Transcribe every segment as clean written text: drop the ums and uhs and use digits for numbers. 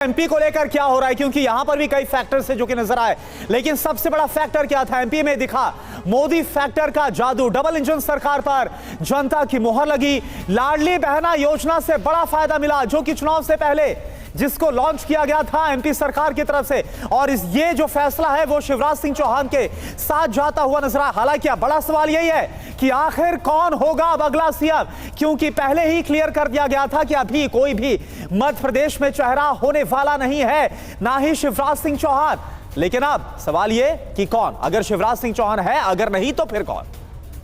MP को लेकर क्या हो रहा है, क्योंकि यहां पर भी कई फैक्टर्स है जो कि नजर आए, लेकिन सबसे बड़ा फैक्टर क्या था? एमपी में दिखा मोदी फैक्टर का जादू। डबल इंजन सरकार पर जनता की मुहर लगी। लाडली बहना योजना से बड़ा फायदा मिला, जो कि चुनाव से पहले जिसको लॉन्च किया गया था एमपी सरकार की तरफ से, और ये जो फैसला है वो शिवराज सिंह चौहान के साथ जाता हुआ नजर आया। हालांकि अब बड़ा सवाल यही है कि आखिर कौन होगा अब अगला सीएम, क्योंकि पहले ही क्लियर कर दिया गया था कि अभी कोई भी मध्य प्रदेश में चेहरा होने वाला नहीं है, ना ही शिवराज सिंह चौहान। लेकिन अब सवाल ये कि कौन, अगर शिवराज सिंह चौहान है, अगर नहीं तो फिर कौन?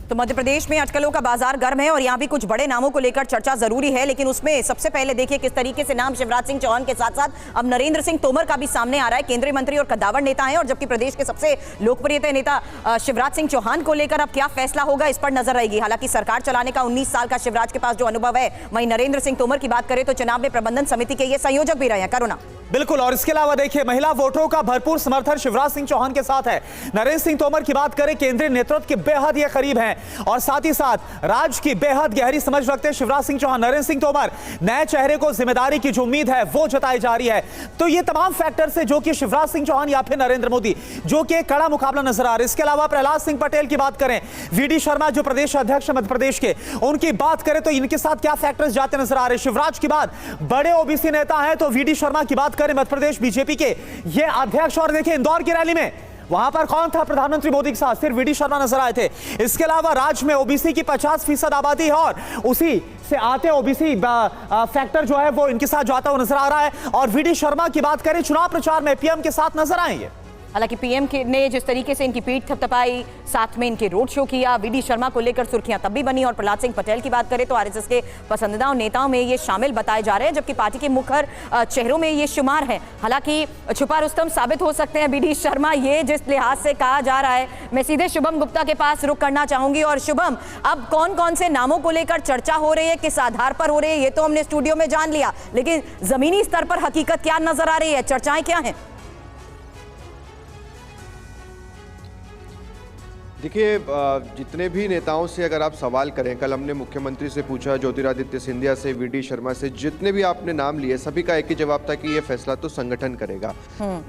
तो मध्य प्रदेश में अटकलों का बाजार गर्म है और यहाँ भी कुछ बड़े नामों को लेकर चर्चा जरूरी है, लेकिन उसमें सबसे पहले देखिए किस तरीके से नाम शिवराज सिंह चौहान के साथ साथ अब नरेंद्र सिंह तोमर का भी सामने आ रहा है। केंद्रीय मंत्री और कद्दावर नेता हैं, और जबकि प्रदेश के सबसे लोकप्रिय नेता शिवराज सिंह चौहान को लेकर अब क्या फैसला होगा, इस पर नजर रहेगी। हालांकि सरकार चलाने का 19 साल का शिवराज के पास जो अनुभव है, वहीं नरेंद्र सिंह तोमर की बात करें तो चुनाव में प्रबंधन समिति के ये संयोजक भी रहे हैं। करुणा बिल्कुल, और इसके अलावा देखिए महिला वोटरों का भरपूर समर्थन शिवराज सिंह चौहान के साथ है। नरेंद्र सिंह तोमर की बात करें, केंद्रीय नेतृत्व के बेहद ये करीब हैं, और साथ ही साथ राज्य की बेहद गहरी समझ रखते हैं शिवराज सिंह चौहान। नरेंद्र सिंह तोमर नए चेहरे को जिम्मेदारी की जो उम्मीद है वो जताई जा रही है। तो ये तमाम फैक्टर से जो कि शिवराज सिंह चौहान या फिर नरेंद्र मोदी, जो कि एक कड़ा मुकाबला नजर आ रहा है। इसके अलावा प्रहलाद सिंह पटेल की बात करें, वीडी शर्मा जो प्रदेश अध्यक्ष मध्य प्रदेश के, उनकी बात करें तो इनके साथ क्या फैक्टर्स जाते नजर आ रहे हैं। शिवराज की बात, बड़े ओबीसी नेता है, तो वीडी शर्मा की बात करें मध्य प्रदेश बीजेपी के ये अध्यक्ष, और देखिए इंदौर की रैली में वहां पर कौन था प्रधानमंत्री मोदी के साथ? सिर्फ वीडी शर्मा नजर आए थे। इसके अलावा राज्य में ओबीसी की 50% आबादी है, और उसी से आते ओबीसी फैक्टर जो है वो इनके साथ जाता हुआ नजर आ रहा है। और वीडी शर्मा की बात करें, चुनाव प्रचार में पीएम के साथ नजर आएंगे। हालांकि पीएम ने जिस तरीके से इनकी पीठ थपथपाई, साथ में इनके रोड शो किया, वीडी शर्मा को लेकर सुर्खियां तब भी बनी। और प्रहलाद सिंह पटेल की बात करें तो आरएसएस के पसंदीदा नेताओं में ये शामिल बताए जा रहे हैं, जबकि पार्टी के मुखर चेहरों में ये शुमार है। हालांकि छुपा रुस्तम साबित हो सकते हैं वीडी शर्मा, ये जिस लिहाज से कहा जा रहा है। मैं सीधे शुभम गुप्ता के पास रुख करना चाहूंगी। और शुभम, अब कौन कौन से नामों को लेकर चर्चा हो रही है, किस आधार पर हो रही है, ये तो हमने स्टूडियो में जान लिया, लेकिन जमीनी स्तर पर हकीकत क्या नजर आ रही है, चर्चाएं क्या हैं? देखिए, जितने भी नेताओं से अगर आप सवाल करें, कल हमने मुख्यमंत्री से पूछा, ज्योतिरादित्य सिंधिया से, वीडी शर्मा से, जितने भी आपने नाम लिए, सभी का एक ही जवाब था कि ये फैसला तो संगठन करेगा।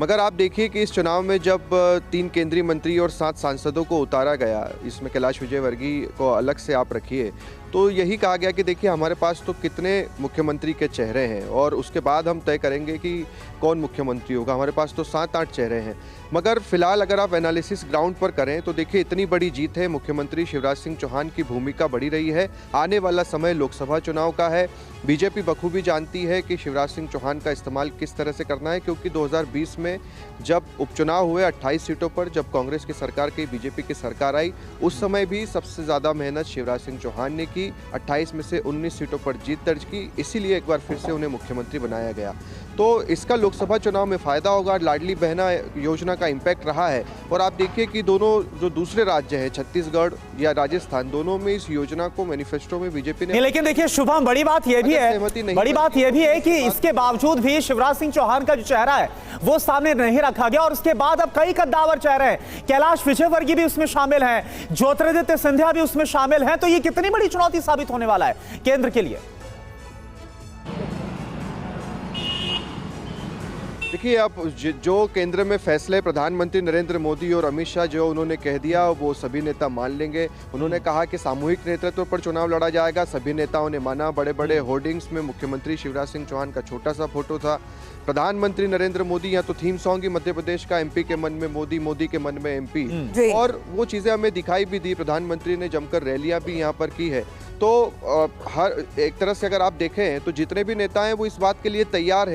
मगर आप देखिए कि इस चुनाव में जब 3 केंद्रीय मंत्री और 7 सांसदों को उतारा गया, इसमें कैलाश विजयवर्गीय को अलग से आप रखिए, तो यही कहा गया कि देखिए हमारे पास तो कितने मुख्यमंत्री के चेहरे हैं और उसके बाद हम तय करेंगे कि कौन मुख्यमंत्री होगा। हमारे पास तो 7-8 चेहरे हैं। मगर फिलहाल अगर आप एनालिसिस ग्राउंड पर करें तो देखिए इतनी बड़ी जीत है, मुख्यमंत्री शिवराज सिंह चौहान की भूमिका बढ़ी रही है। आने वाला समय लोकसभा चुनाव का है। बीजेपी बखूबी जानती है कि शिवराज सिंह चौहान का इस्तेमाल किस तरह से करना है, क्योंकि 2020 में जब उपचुनाव हुए 28 सीटों पर, जब कांग्रेस की सरकार की बीजेपी की सरकार आई, उस समय भी सबसे ज़्यादा मेहनत शिवराज सिंह चौहान ने की। 28 में से 19 सीटों पर जीत दर्ज की, इसीलिए एक बार फिर से उन्हें मुख्यमंत्री बनाया गया। तो इसका लोकसभा चुनाव में फ़ायदा होगा। लाडली बहना योजना का इम्पैक्ट रहा है, और आप देखिए कि दोनों जो दूसरे राज्य हैं, छत्तीसगढ़ या राजस्थान, दोनों में इस योजना को मैनिफेस्टो में बीजेपी ने। लेकिन देखिए शुभम, बड़ी बात यह भी है कि इसके बावजूद भी शिवराज सिंह चौहान का जो चेहरा है वो सामने नहीं रखा गया, और उसके बाद अब कई कद्दावर चेहरे हैं। कैलाश विजयवर्गीय भी उसमें शामिल हैं, ज्योतिरादित्य सिंधिया भी उसमें शामिल हैं। तो ये कितनी बड़ी चुनौती साबित होने वाला है केंद्र के लिए? देखिए, अब जो केंद्र में फैसले प्रधानमंत्री नरेंद्र मोदी और अमित शाह जो उन्होंने कह दिया वो सभी नेता मान लेंगे। उन्होंने कहा कि सामूहिक नेतृत्व पर चुनाव लड़ा जाएगा, सभी नेताओं ने माना। बड़े बड़े होर्डिंग्स में मुख्यमंत्री शिवराज सिंह चौहान का छोटा सा फोटो था। प्रधानमंत्री नरेंद्र मोदी, यहाँ तो थीम सॉन्ग ही मध्य प्रदेश का, एमपी के मन में मोदी, मोदी के मन में एमपी, और वो चीज़ें हमें दिखाई भी दी। प्रधानमंत्री ने जमकर रैलियाँ भी यहाँ पर की है। तो हर एक तरह से अगर आप देखें तो जितने भी नेता हैं वो इस बात के लिए तैयार हैं